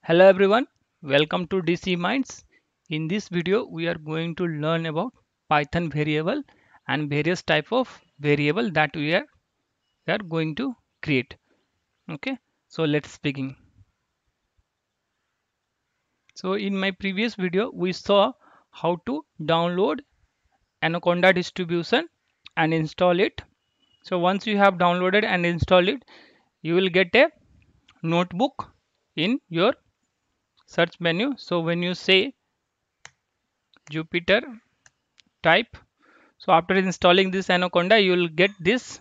Hello everyone, welcome to DC Minds. In this video, we are going to learn about Python variable and various type of variable that we are going to create. Okay, so let's begin. So in my previous video, we saw how to download Anaconda distribution and install it. So once you have downloaded and installed it, you will get a notebook in your search menu. So when you say Jupyter type, so after installing this Anaconda, you will get this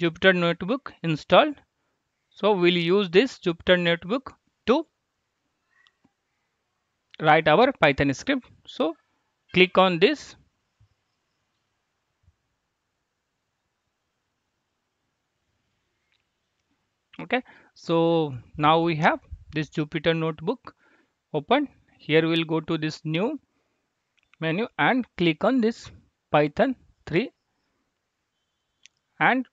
Jupyter Notebook installed. So we'll use this Jupyter Notebook to write our Python script. So click on this. Okay. So now we have this Jupyter Notebook open. Here we'll go to this new menu and click on this Python 3, and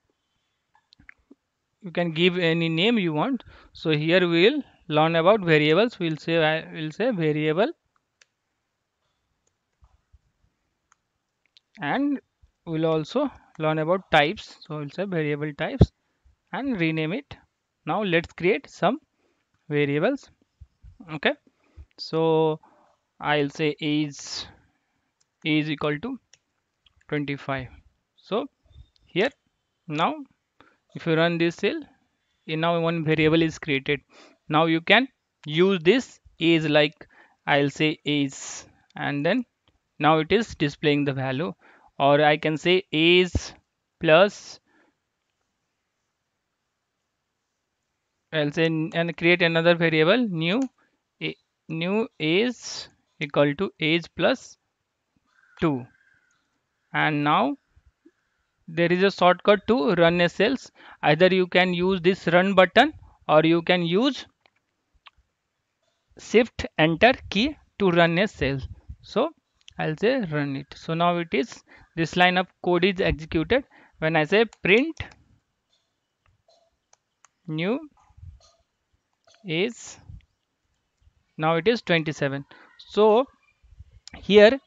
you can give any name you want. So here we'll learn about variables. We'll say variable, and we'll also learn about types. So we'll say variable types and rename it. Now let's create some variables. Okay, so I'll say age equal to 25. So here, now if you run this cell, now one variable is created. Now you can use this age, like I'll say age, and then now it is displaying the value. Or I can say age plus, I'll say, and create another variable a- new age equal to age plus 2. And now there is a shortcut to run a cells. Either you can use this run button, or you can use shift enter key to run a cell. So I'll say run it. So now it is, this line of code is executed when I say print new age. Now it is 27. So here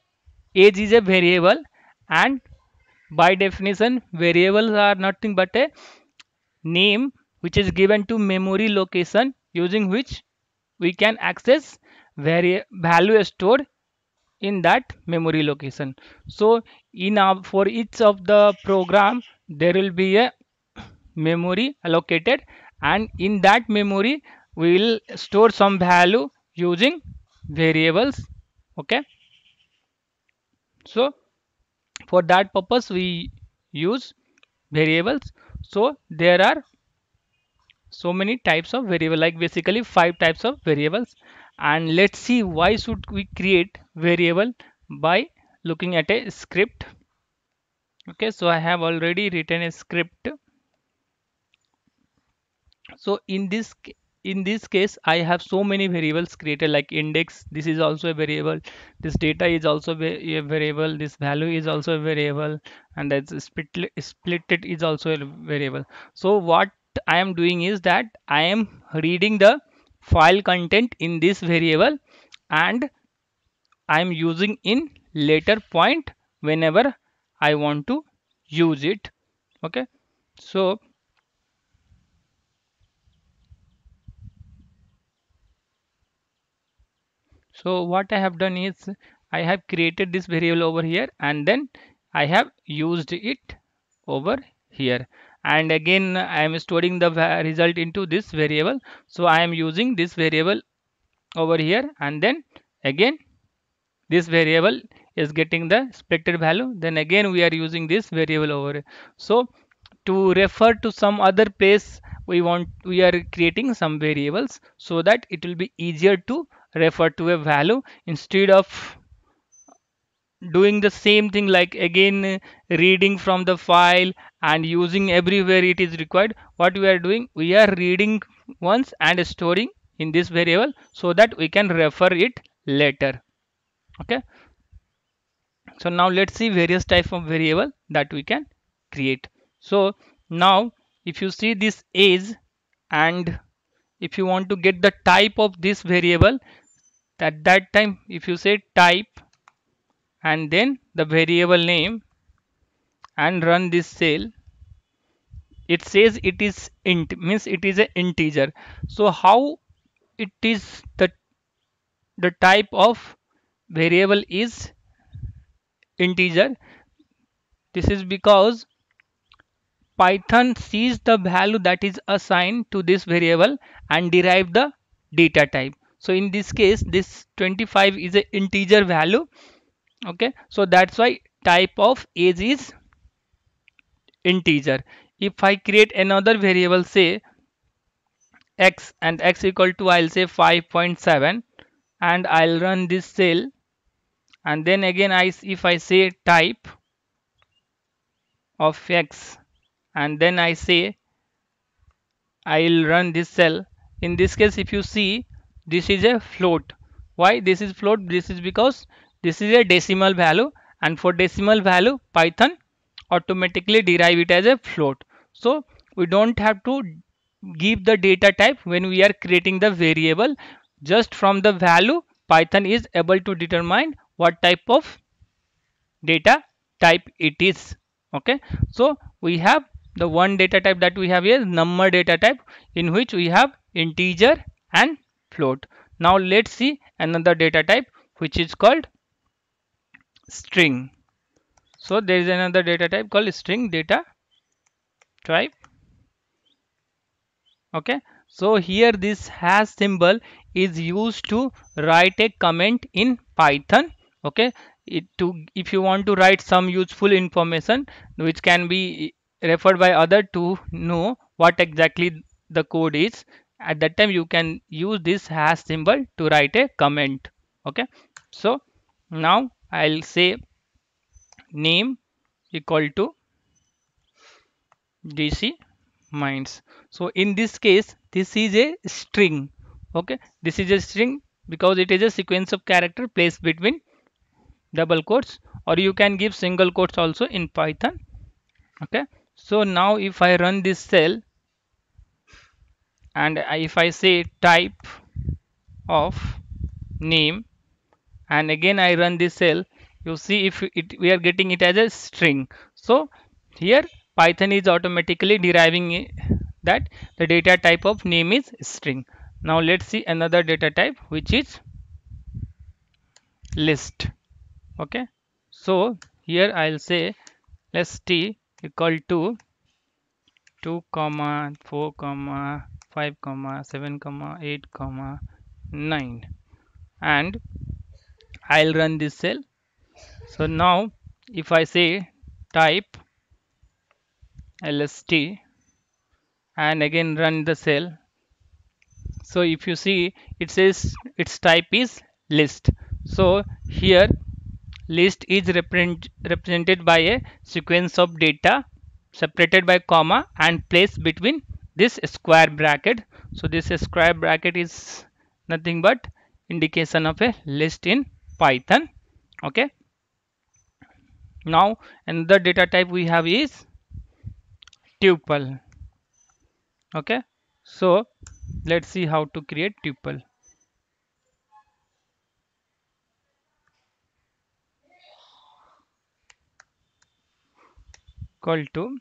age is a variable, and by definition variables are nothing but a name which is given to memory location, using which we can access value stored in that memory location. So in for each of the program, there will be a memory allocated, and in that memory we will store some value using variables. Okay, so for that purpose we use variables. So there are so many types of variable, like basically 5 types of variables. And let's see why should we create variable by looking at a script. Okay, so I have already written a script. So in this case I have so many variables created, like index, this is also a variable, this data is also a variable, this value is also a variable, and that's split it is also a variable. So what I am doing is that I am reading the file content in this variable, and I am using in later point whenever I want to use it. Okay, so what I have done is I have created this variable over here, and then I have used it over here. And again I am storing the result into this variable. So I am using this variable over here, and then again this variable is getting the expected value. Then again we are using this variable over here. So to refer to some other place, we are creating some variables so that it will be easier to refer to a value, instead of doing the same thing, like again reading from the file and using everywhere it is required. What we are doing, we are reading once and storing in this variable so that we can refer it later. Okay, so now let's see various type of variable that we can create. So now if you see this age, and if you want to get the type of this variable, at that time if you say type and then the variable name and run this cell, it says it is int, means it is an integer. So how it is the type of variable is integer? This is because Python sees the value that is assigned to this variable and derive the data type. So in this case, this 25 is an integer value. Okay, so that's why type of age is integer. If I create another variable, say x, and x equal to, I'll say 5.7, and I'll run this cell, and then again if I say type of x, and then I say I'll run this cell. In this case, if you see, this is a float. Why this is float? This is because this is a decimal value, and for decimal value Python automatically derive it as a float. So we don't have to give the data type when we are creating the variable. Just from the value, Python is able to determine what type of data type it is. Okay, so we have the one data type that we have here, number data type, in which we have integer and float. Now let's see another data type which is called string. So there is another data type called string data type. Okay, so here this hash symbol is used to write a comment in Python. Okay, if you want to write some useful information which can be referred by other to know what exactly the code is, at that time you can use this hash symbol to write a comment. Okay, so now I'll say name equal to dc minds. So in this case, this is a string. Okay, this is a string because it is a sequence of character placed between double quotes, or you can give single quotes also in Python. Okay, so now if I run this cell, and if I say type of name, and again I run this cell, you see if we are getting it as a string. So here Python is automatically deriving that the data type of name is string. Now let's see another data type which is list. Okay, so here I'll say list equal to 2 comma 4 comma 5 comma 7 comma 8 comma 9, and I'll run this cell. So now if I say type lst and again run the cell, so if you see, it says its type is list. So here list is represented by a sequence of data separated by comma and placed between this square bracket. So this square bracket is nothing but indication of a list in Python. Okay, now another data type we have is tuple. Okay, so let's see how to create tuple. Equal to,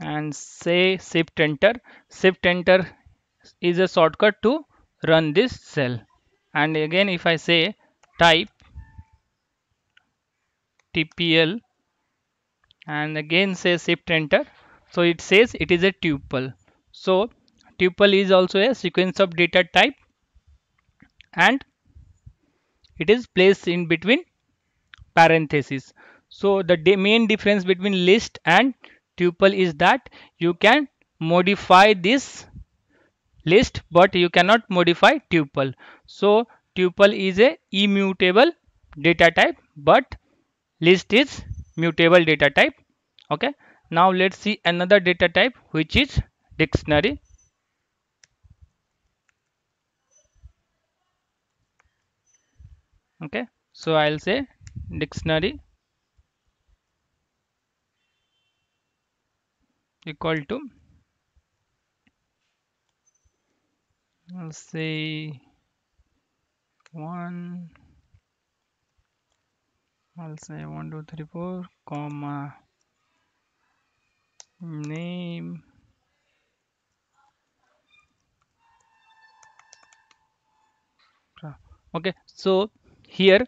and say shift enter. Shift enter is a shortcut to run this cell. And again if I say type tpl and again say shift enter, so it says it is a tuple. So tuple is also a sequence of data type, and it is placed in between parentheses. So the main difference between list and tuple is that you can modify this list but you cannot modify tuple. So tuple is a immutable data type, but list is mutable data type. Okay, now let's see another data type which is dictionary. Okay, so I'll say dictionary equal to, I'll say 1, I'll say 1 2 3 4 comma name. Okay, so here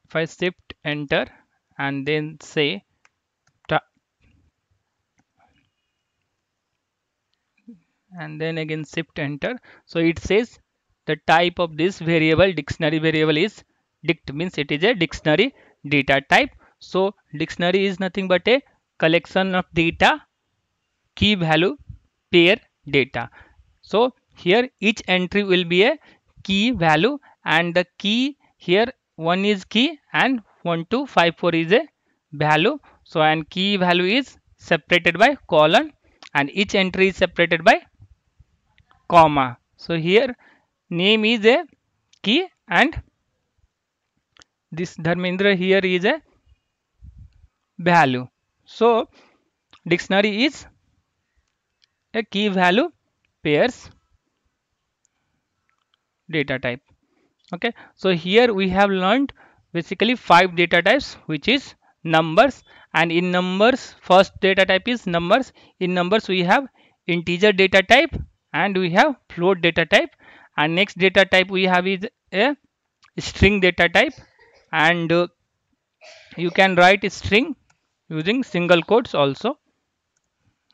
if I shift enter and then say and then again shift enter, so it says the type of this variable, dictionary variable, is dict, means it is a dictionary data type. So dictionary is nothing but a collection of data, key value pair data. So here each entry will be a key value, and the key here, one is key and 1 2 5 4 is a value. So and key value is separated by colon, and each entry is separated by comma. So here name is a key, and this Dharmendra here is a value. So dictionary is a key value pairs data type. Okay, so here we have learned basically 5 data types, which is numbers. And in numbers, first data type is numbers. In numbers we have integer data type and we have float data type, and next data type we have is a string data type, and you can write a string using single quotes also.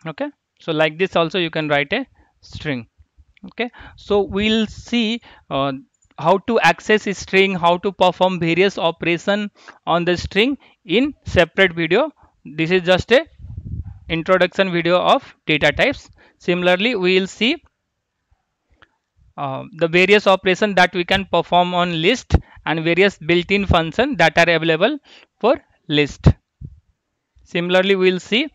Okay, so like this also you can write a string. Okay, so we'll see how to access a string, how to perform various operation on the string in separate video. This is just a introduction video of data types. Similarly we will see the various operation that we can perform on list and various built-in function that are available for list. Similarly we will see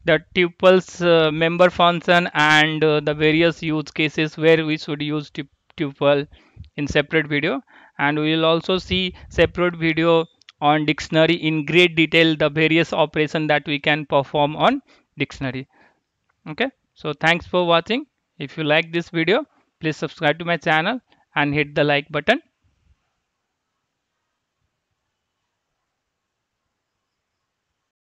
the tuples member function and the various use cases where we should use tuple in separate video, and we will also see separate video on dictionary in great detail, the various operation that we can perform on dictionary. Okay, so thanks for watching. If you like this video, please subscribe to my channel and hit the like button.